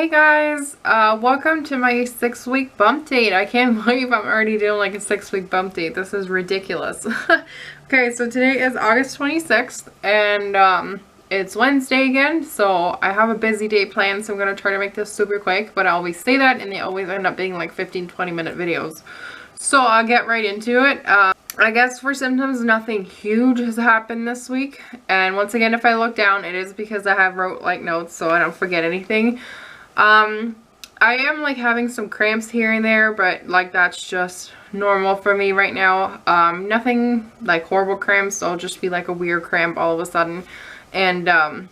Hey guys, welcome to my 6-week bump date. I can't believe I'm already doing like a 6-week bump date. This is ridiculous. Okay, so today is August 26th and it's Wednesday again, so I have a busy day planned, so I'm going to try to make this super quick, but I always say that and they always end up being like 15-20 minute videos. So I'll get right into it. I guess for symptoms, nothing huge has happened this week, and once again, if I look down, it is because I have wrote like notes so I don't forget anything. I am like having some cramps here and there, but like that's just normal for me right now. Nothing like horrible cramps, so it'll just be like a weird cramp all of a sudden, and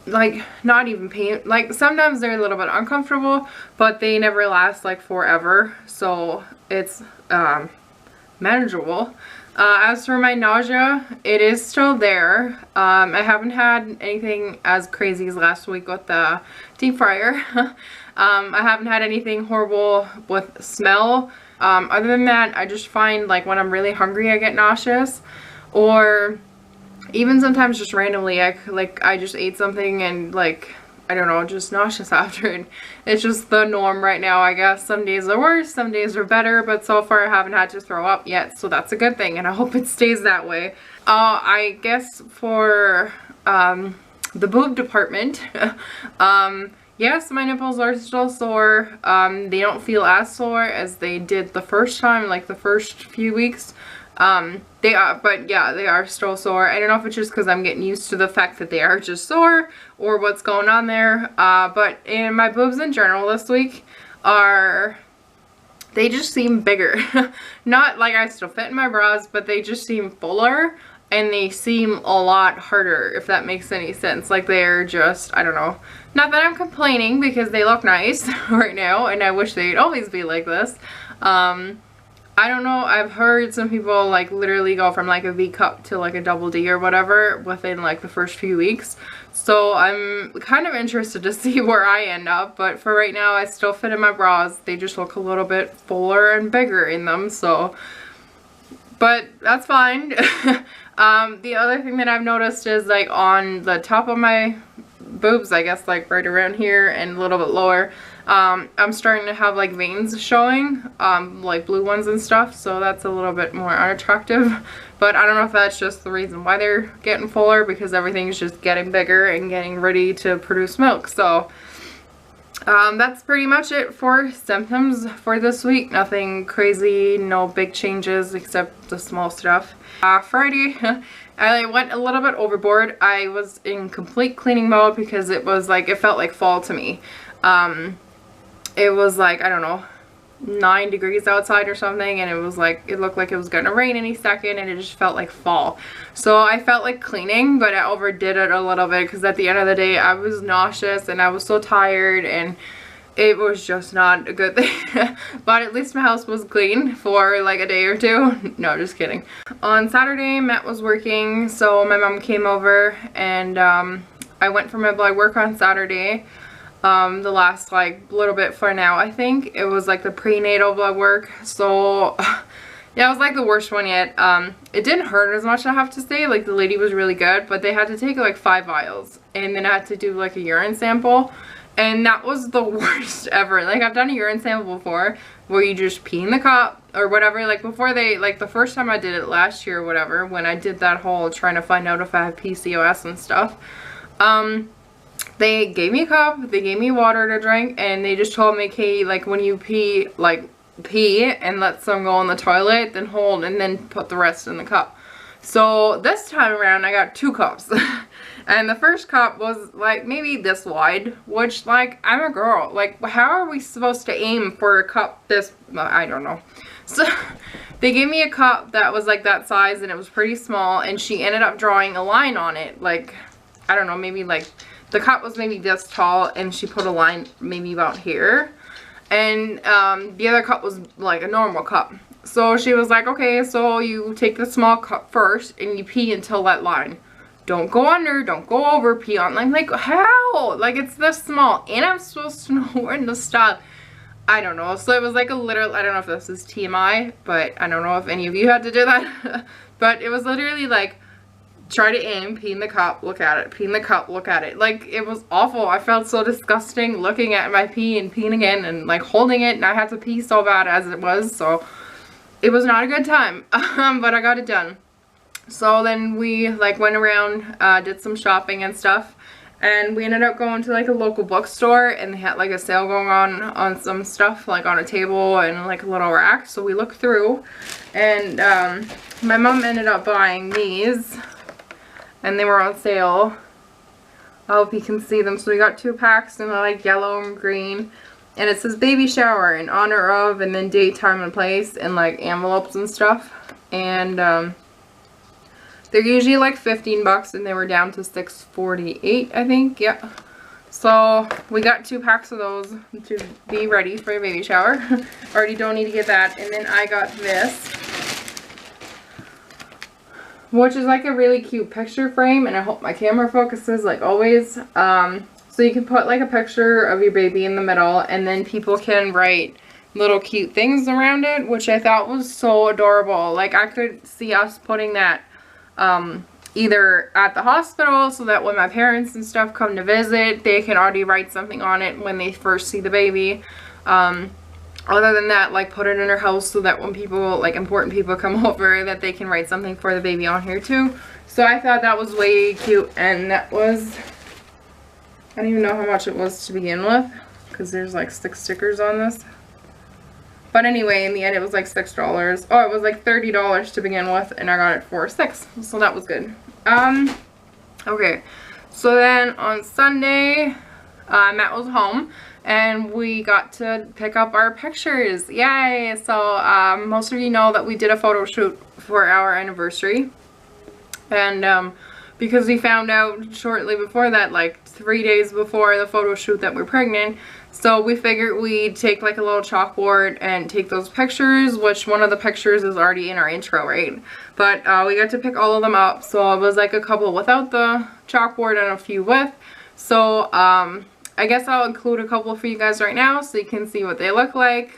like not even pain. Like sometimes they're a little bit uncomfortable, but they never last like forever, so it's manageable. As for my nausea, it is still there. I haven't had anything as crazy as last week with the deep fryer. I haven't had anything horrible with smell. Other than that, I just find like when I'm really hungry I get nauseous, or even sometimes just randomly I just ate something and like I don't know, just nauseous after it. It's just the norm right now, I guess. Some days are worse, some days are better, but so far I haven't had to throw up yet, so that's a good thing, and I hope it stays that way. I guess for the boob department, yes, my nipples are still sore. They don't feel as sore as they did the first time, like the first few weeks. They are, but yeah, they are still sore. I don't know if it's just because I'm getting used to the fact that they are just sore or what's going on there. But in my boobs in general this week they just seem bigger. Not like I still fit in my bras, but they just seem fuller and they seem a lot harder, if that makes any sense. Like they're just, I don't know. Not that I'm complaining because they look nice right now and I wish they'd always be like this. I don't know, I've heard some people like literally go from like a V cup to like a double D or whatever within like the first few weeks. So I'm kind of interested to see where I end up, but for right now I still fit in my bras. They just look a little bit fuller and bigger in them, so, but that's fine. The other thing that I've noticed is like on the top of my boobs, I guess like right around here and a little bit lower, I'm starting to have like veins showing, like blue ones and stuff, so that's a little bit more unattractive. But I don't know if that's just the reason why they're getting fuller, because everything's just getting bigger and getting ready to produce milk. So that's pretty much it for symptoms for this week. Nothing crazy, no big changes except the small stuff. Friday I went a little bit overboard. I was in complete cleaning mode because it was like, it felt like fall to me. It was like, I don't know, 9 degrees outside or something, and it was like, it looked like it was gonna rain any second, and it just felt like fall. So I felt like cleaning, but I overdid it a little bit because at the end of the day I was nauseous and I was so tired and it was just not a good thing. But at least my house was clean for like a day or two. No, just kidding. On Saturday, Matt was working, so my mom came over and I went for my blood work on Saturday. The last like little bit for now, I think it was like the prenatal blood work. So yeah, it was like the worst one yet. It didn't hurt as much, I have to say. Like the lady was really good, but they had to take like 5 vials and then I had to do like a urine sample, and that was the worst ever. Like I've done a urine sample before where you just pee in the cup or whatever, like before they, like the first time I did it last year or whatever, when I did that whole trying to find out if I have PCOS and stuff. They gave me a cup, they gave me water to drink, and they just told me, okay, like when you pee, like pee and let some go in the toilet, then hold and then put the rest in the cup. So this time around I got 2 cups. And the first cup was like maybe this wide, which like I'm a girl, like how are we supposed to aim for a cup this, I don't know. So they gave me a cup that was like that size and it was pretty small, and she ended up drawing a line on it, like I don't know, maybe like the cup was maybe this tall and she put a line maybe about here, and the other cup was like a normal cup. So she was like, okay, so you take the small cup first and you pee until that line. Don't go under, don't go over, pee on. I'm like, how? Like it's this small and I'm supposed to know when to stop. I don't know. So it was like a literal, I don't know if this is TMI, but I don't know if any of you had to do that. But it was literally like try to aim, pee in the cup, look at it, pee in the cup, look at it. Like, it was awful. I felt so disgusting looking at my pee and peeing again and like holding it, and I had to pee so bad as it was, so it was not a good time. But I got it done. So then we like went around, did some shopping and stuff, and we ended up going to like a local bookstore, and they had like a sale going on some stuff like on a table and like a little rack. So we looked through, and my mom ended up buying these, and they were on sale. I hope you can see them. So we got 2 packs, and they're like yellow and green, and it says baby shower in honor of, and then date, time, and place, and like envelopes and stuff. And they're usually like 15 bucks, and they were down to $6.48, I think. Yeah. So we got 2 packs of those to be ready for a baby shower. Already don't need to get that. And then I got this, which is like a really cute picture frame, and I hope my camera focuses like always. So you can put like a picture of your baby in the middle, and then people can write little cute things around it, which I thought was so adorable. Like, I could see us putting that either at the hospital, so that when my parents and stuff come to visit, they can already write something on it when they first see the baby. Other than that, like, put it in our house so that when people, like important people, come over, that they can write something for the baby on here too. So I thought that was way cute, and that was, I don't even know how much it was to begin with, because there's like 6 stickers on this. But anyway, in the end it was like $6. Oh, it was like $30 to begin with, and I got it for $6. So that was good. Okay. So then on Sunday, Matt was home, and we got to pick up our pictures. Yay! So most of you know that we did a photo shoot for our anniversary. And because we found out shortly before that, like 3 days before the photo shoot, that we're pregnant. So we figured we'd take like a little chalkboard and take those pictures, which one of the pictures is already in our intro, right? But we got to pick all of them up. So it was like a couple without the chalkboard and a few with. So I guess I'll include a couple for you guys right now so you can see what they look like.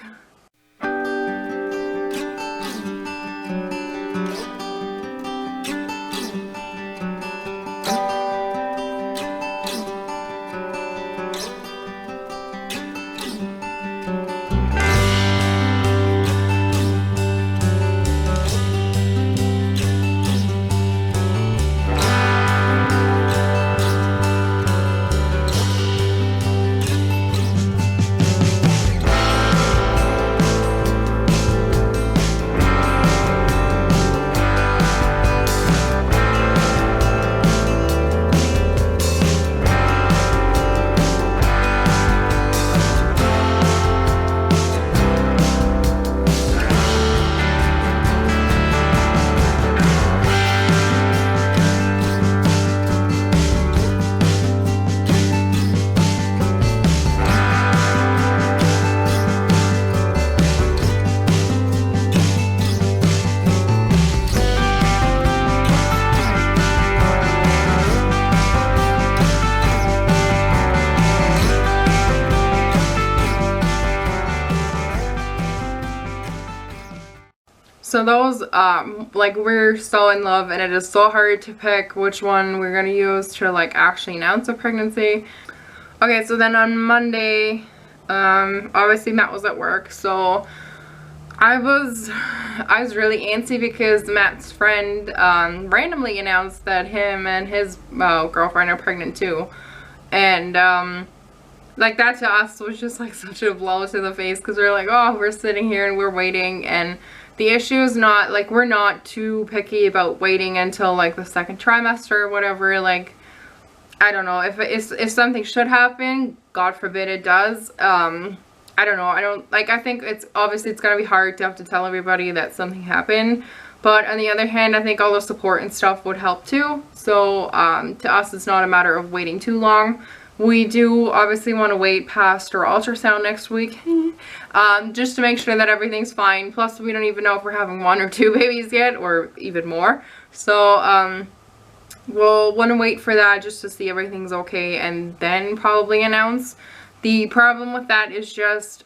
So those, like, we're so in love, and it is so hard to pick which one we're going to use to, like, actually announce a pregnancy. Okay, so then on Monday, obviously Matt was at work, so I was really antsy because Matt's friend randomly announced that him and his girlfriend are pregnant too. And like, that to us was just like such a blow to the face, because we're like, oh, we're sitting here and we're waiting, and the issue is not, like, we're not too picky about waiting until like the 2nd trimester or whatever. Like, I don't know, if something should happen, God forbid it does, I don't know, I think it's obviously it's gonna be hard to have to tell everybody that something happened, but on the other hand, I think all the support and stuff would help too. So to us, it's not a matter of waiting too long. We do obviously want to wait past our ultrasound next week, just to make sure that everything's fine. Plus, we don't even know if we're having 1 or 2 babies yet, or even more. So we'll want to wait for that just to see everything's okay, and then probably announce. The problem with that is just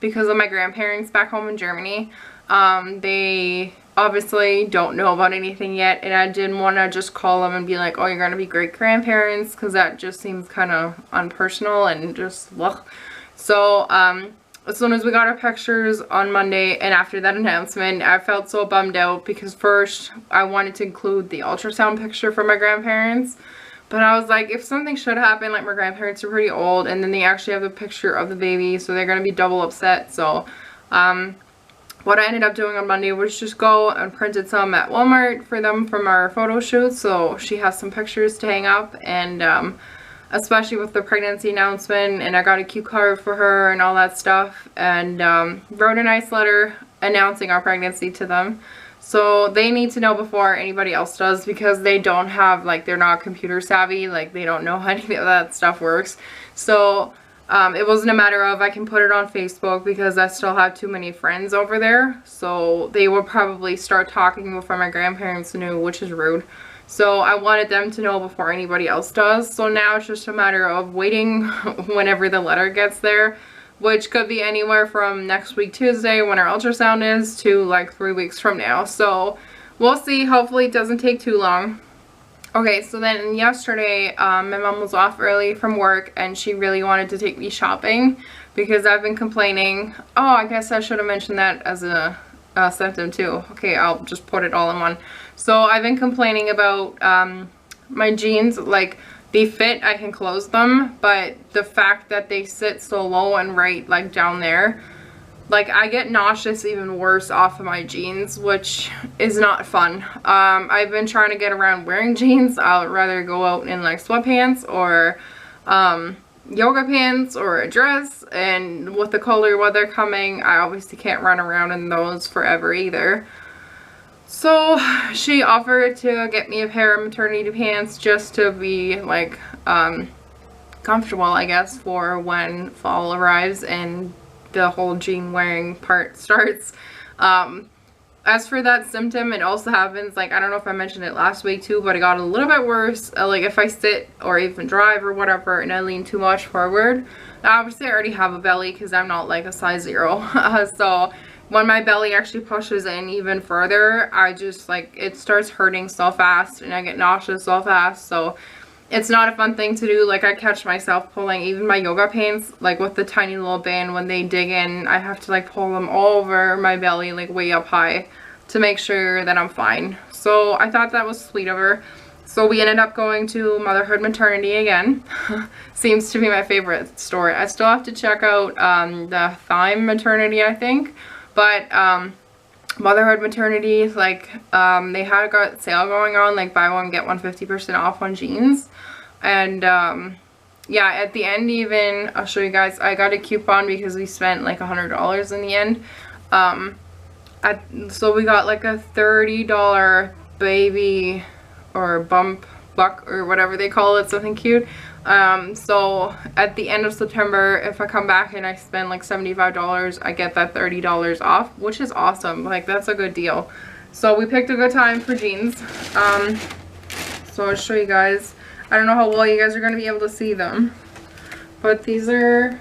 because of my grandparents back home in Germany. They obviously don't know about anything yet, and I didn't want to just call them and be like, oh, you're gonna be great grandparents, because that just seems kind of unpersonal and just ugh. So as soon as we got our pictures on Monday and after that announcement, I felt so bummed out because first I wanted to include the ultrasound picture for my grandparents, but I was like, if something should happen, like my grandparents are pretty old and then they actually have a picture of the baby, so they're gonna be double upset. So what I ended up doing on Monday was just go and printed some at Walmart for them from our photo shoot, so she has some pictures to hang up, and especially with the pregnancy announcement, and I got a cute card for her and all that stuff, and wrote a nice letter announcing our pregnancy to them. So they need to know before anybody else does, because they don't have, like, they're not computer savvy, like they don't know how any of that stuff works. So it wasn't a matter of I can put it on Facebook because I still have too many friends over there. So they will probably start talking before my grandparents knew, which is rude. So I wanted them to know before anybody else does. So now it's just a matter of waiting whenever the letter gets there, which could be anywhere from next week Tuesday when our ultrasound is to like 3 weeks from now. So we'll see. Hopefully it doesn't take too long. Okay, so then yesterday, my mom was off early from work and she really wanted to take me shopping because I've been complaining. Oh, I guess I should have mentioned that as a symptom too. Okay, I'll just put it all in one. So I've been complaining about my jeans. Like, they fit, I can close them, but the fact that they sit so low and right like down there, like I get nauseous even worse off of my jeans, which is not fun. I've been trying to get around wearing jeans. I'd rather go out in like sweatpants or yoga pants or a dress, and with the colder weather coming, I obviously can't run around in those forever either. So she offered to get me a pair of maternity pants just to be like comfortable, I guess, for when fall arrives and the whole jean wearing part starts. As for that symptom, it also happens, like, I don't know if I mentioned it last week too, but it got a little bit worse. Like if I sit or even drive or whatever and I lean too much forward, obviously I already have a belly because I'm not like a size 0. So when my belly actually pushes in even further, I just like, it starts hurting so fast and I get nauseous so fast. So it's not a fun thing to do. Like, I catch myself pulling even my yoga pants, like with the tiny little band, when they dig in, I have to like pull them over my belly, like way up high, to make sure that I'm fine. So I thought that was sweet of her. So we ended up going to Motherhood Maternity again. Seems to be my favorite store. I still have to check out the Thyme Maternity, I think. But Motherhood Maternity, like, they had got sale going on, like buy one get one 50% off on jeans. And yeah, at the end even, I'll show you guys, I got a coupon because we spent like $100 in the end. So we got like a $30 baby or buck or whatever they call it, something cute. So at the end of September, if I come back and I spend like $75, I get that $30 off, which is awesome. Like, that's a good deal. So we picked a good time for jeans. So I'll show you guys. I don't know how well you guys are going to be able to see them, but these are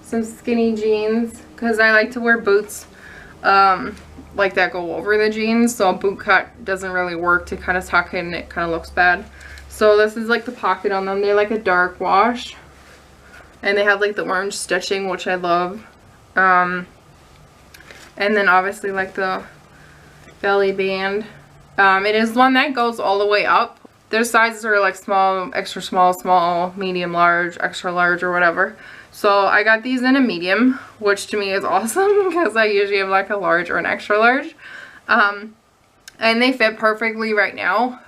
some skinny jeans because I like to wear boots like that go over the jeans, so a boot cut doesn't really work to kind of tuck in. It kind of looks bad. So this is like the pocket on them. They're like a dark wash, and they have like the orange stitching, which I love. And then obviously like the belly band. It is one that goes all the way up. Their sizes are like small, extra small, small, medium, large, extra large, or whatever. So I got these in a medium, which to me is awesome because I usually have like a large or an extra large. And they fit perfectly right now.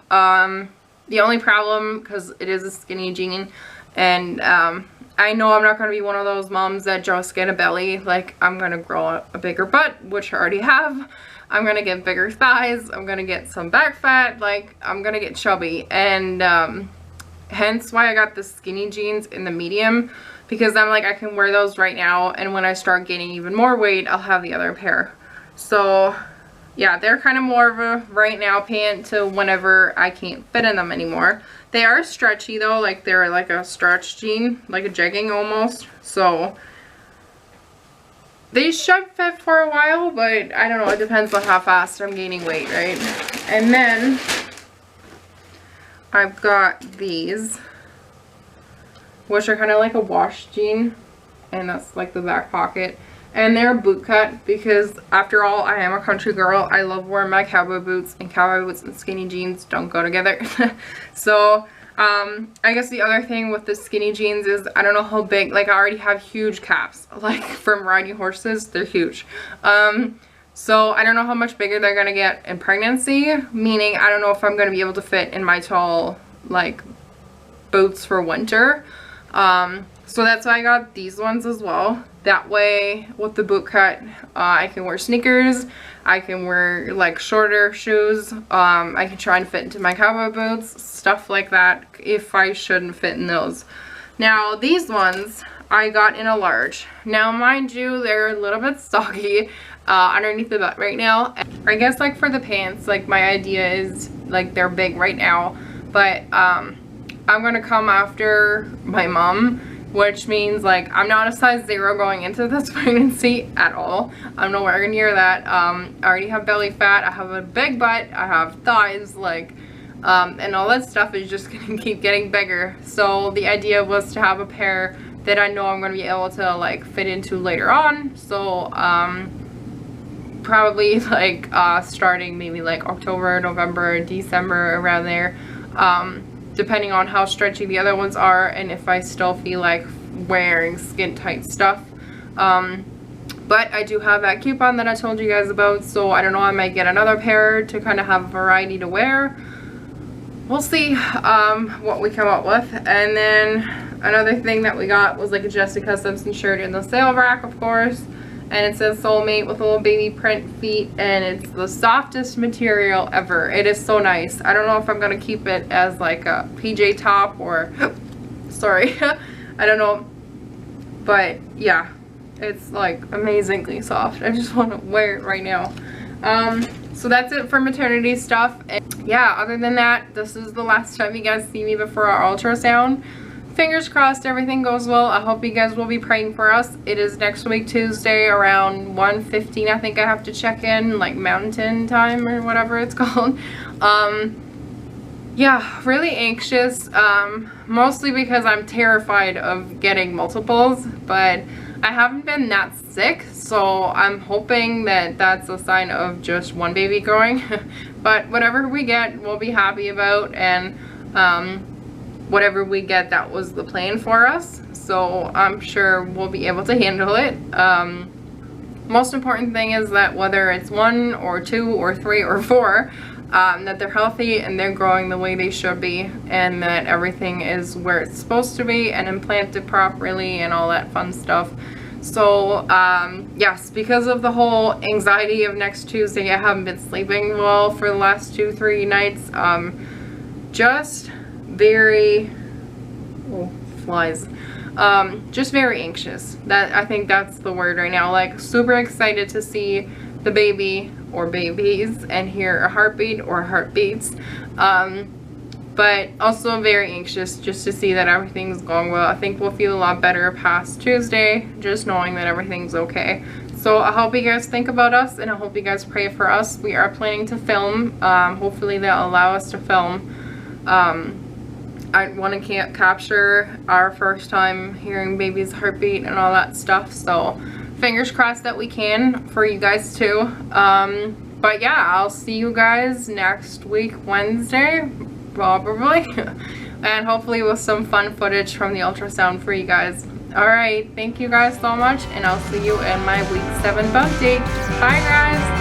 The only problem, because it is a skinny jean, and I know I'm not going to be one of those moms that just get a belly. Like, I'm going to grow a bigger butt, which I already have. I'm going to get bigger thighs. I'm going to get some back fat. Like, I'm going to get chubby. And hence why I got the skinny jeans in the medium. Because I'm like, I can wear those right now. And when I start gaining even more weight, I'll have the other pair. So yeah, they're kind of more of a right now pant to whenever I can't fit in them anymore. They are stretchy though. Like, they're like a stretch jean. Like a jegging almost. So They should fit for a while, but I don't know. It depends on how fast I'm gaining weight, right? And then I've got these, which are kind of like a wash jean, and that's like the back pocket. And they're boot cut because, after all, I am a country girl. I love wearing my cowboy boots, and cowboy boots and skinny jeans don't go together. So I guess the other thing with the skinny jeans is I don't know how big, like I already have huge calves, like from riding horses. They're huge. So I don't know how much bigger they're gonna get in pregnancy, meaning I don't know if I'm gonna be able to fit in my tall like boots for winter. So that's why I got these ones as well. That way with the boot cut, I can wear sneakers, I can wear like shorter shoes, I can try and fit into my cowboy boots, stuff like that, if I shouldn't fit in those. Now these ones I got in a large. Now mind you, they're a little bit soggy underneath the butt right now. I guess like for the pants, like my idea is like they're big right now, but I'm gonna come after my mom, which means like I'm not a size 0 going into this pregnancy at all. I'm nowhere near that. I already have belly fat, I have a big butt, I have thighs, like and all that stuff is just gonna keep getting bigger. So the idea was to have a pair that I know I'm gonna be able to like fit into later on. So probably like starting maybe like October, November, December, around there, depending on how stretchy the other ones are and if I still feel like wearing skin tight stuff. But I do have that coupon that I told you guys about, so I don't know, I might get another pair to kind of have a variety to wear. We'll see what we come up with. And then another thing that we got was like a Jessica Simpson shirt in the sale rack, of course. And it says Soulmate with a little baby print feet, and it's the softest material ever. It is so nice. I don't know if I'm gonna keep it as like a PJ top or sorry, I don't know, but yeah, it's like amazingly soft. I just want to wear it right now. So that's it for maternity stuff. And yeah, other than that, this is the last time you guys see me before our ultrasound. Fingers crossed everything goes well. I hope you guys will be praying for us. It is next week Tuesday around 1:15. I think I have to check in, like mountain time or whatever it's called. Yeah, really anxious, mostly because I'm terrified of getting multiples, but I haven't been that sick, so I'm hoping that that's a sign of just one baby growing. But whatever we get, we'll be happy about, and whatever we get, that was the plan for us, so I'm sure we'll be able to handle it. Most important thing is that whether it's 1 or 2 or 3 or 4, that they're healthy and they're growing the way they should be, and that everything is where it's supposed to be and implanted properly and all that fun stuff. So yes, because of the whole anxiety of next Tuesday, I haven't been sleeping well for the last 2-3 nights. Just very just very anxious. That, I think that's the word right now. Like super excited to see the baby or babies and hear a heartbeat or heartbeats, but also very anxious just to see that everything's going well. I think we'll feel a lot better past Tuesday just knowing that everything's okay. So I hope you guys think about us, and I hope you guys pray for us. We are planning to film. Hopefully they'll allow us to film. I want to capture our first time hearing baby's heartbeat and all that stuff, so fingers crossed that we can for you guys too. But yeah, I'll see you guys next week Wednesday probably, and hopefully with some fun footage from the ultrasound for you guys. Alright, thank you guys so much, and I'll see you in my week 7 bump date. Bye guys!